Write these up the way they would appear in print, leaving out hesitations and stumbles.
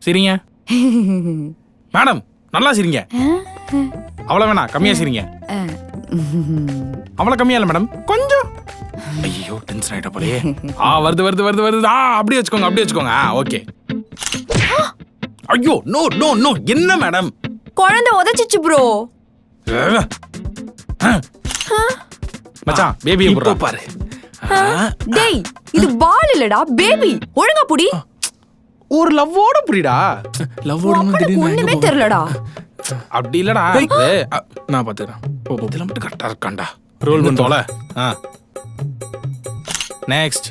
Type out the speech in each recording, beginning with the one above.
சிரிங்க மேடம், நல்லா சிரிங்க. அவ்வளவு வேணா, கம்மியா சிரிங்க. அவ்வளவு கம்மியா இல்ல மேடம், கொஞ்சம். ஐயோ டென்ஷன் ஆயிட்ட போலயே. வருது வருது வருது வருது. அப்படியே வச்சுக்கோங்க, அப்படியே வச்சுக்கோங்க. ஓகே. ஐயோ நோ நோ நோ. என்ன மேடம்? குழந்தை உதைச்சிச்சு ப்ரோ. மச்சான் பேபியை புறா பாரு. டேய் இது பால் இல்லடா, பேபி. ஒழுங்கா புடி. ஒரு லவ்வோட புடிடா. லவ்வோட ஒண்ணுமே தெரியலடா. அப்படி இல்லடா. நான் பாத்துக்கிறேன். இதெல்லாம் மட்டும் கரெக்டா இருக்காண்டா. ரோல் பண்ணோல. நெக்ஸ்ட்.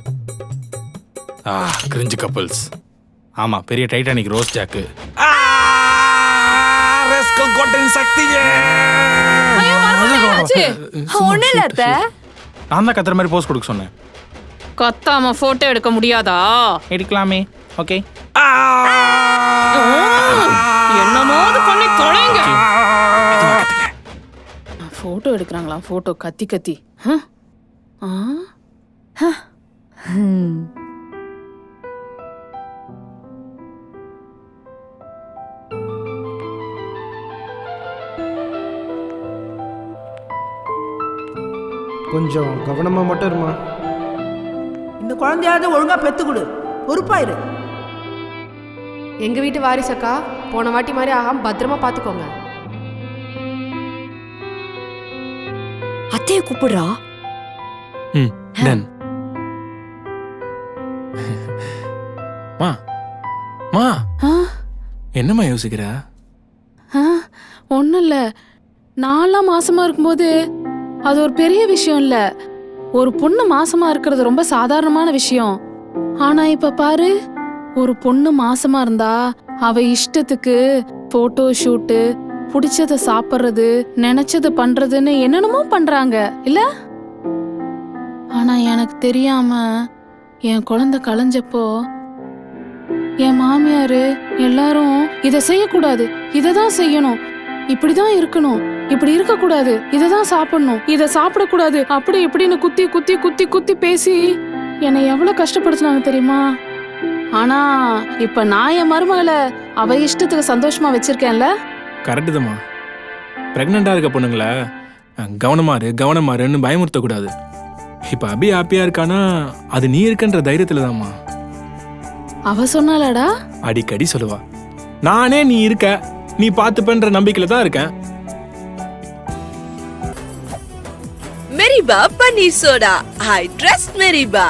Cringe couples. ஆமா, பெரிய டைட்டானிக் ரோஸ் ஜாக்கு. ரஸ்கல் கோட்டன் சக்தி. ஒண்ணு இல்ல அத்தை. நான் தான் கத்துற மாதிரி போஸ் கொடுக்க சொன்னேன். கத்தாம போட்டோ எடுக்க முடியாதா? எடுக்கலாமே. ஓகே. என்னமாவது பண்ணி தொலைங்க. போட்டோ எடுக்கிறாங்களா? போட்டோ கத்தி கத்தி. கொஞ்சம் கவனமா மட்டும் இருமா. இந்த குழந்தையாவது ஒழுங்கா பெத்து கொடு, பொறுப்பாயிரு. எங்க வீட்டு வாரிசக்கா, போன வாட்டி மாதிரி ஆகாம பத்திரமா பாத்துக்கோங்க. அத்தைய கூப்பிடுறா. டன். மா மா என்னம்மா யோசிக்கிற? ஒன்றும் இல்லை. நான்லாம் மாசமா இருக்கும்போது அது ஒரு பெரிய விஷயம் இல்லை. ஒரு பொண்ணு மாசமா இருக்கிறது ரொம்ப சாதாரணமான விஷயம். ஆனா இப்ப பாரு, ஒரு பொண்ணு மாசமா இருந்தா அவ இஷ்டத்துக்கு போட்டோ ஷூட்டு, பிடிச்சத சாப்பிட்றது, நினைச்சது பண்றதுன்னு என்னென்னமோ பண்றாங்க இல்ல? ஆனா எனக்கு தெரியாம என் குழந்தை கலைஞ்சப்போ என் மாமியாரு எல்லாரும் இத செய்யக்கூடாது, இததான் செய்யணும், இப்படிதான் இருக்கணும், இப்படி இருக்க கூடாது, இததான் சாப்பிடணும், இத சாப்பிடக்கூடாது, அப்படி இப்படின்னு குத்தி குத்தி குத்தி குத்தி பேசி என்னை எவ்வளவு கஷ்டப்படுத்தினாங்க தெரியுமா? ஆனா இப்ப நான் என் மருமகளை அவ இஷ்டத்துக்கு சந்தோஷமா வச்சிருக்கேன்ல. கரெக்டு தான்மா. பிரெக்னெண்டா இருக்க பொண்ணுங்கள கவனமாருன்னு பயமுறுத்த கூடாது. இப்ப அபி ஹாப்பியா இருக்கானா அது நீ இருக்கன்ற தைரியத்துல தான்மா. அவ சொன்னாலடா, அடிக்கடி சொல்லுவா, நானே நீ இருக்க, நீ பாத்துப்பன்ற நம்பிக்கையில தான் இருக்கேன். மெரிபா பன்னீர் சோடா. I trust மெரிபா.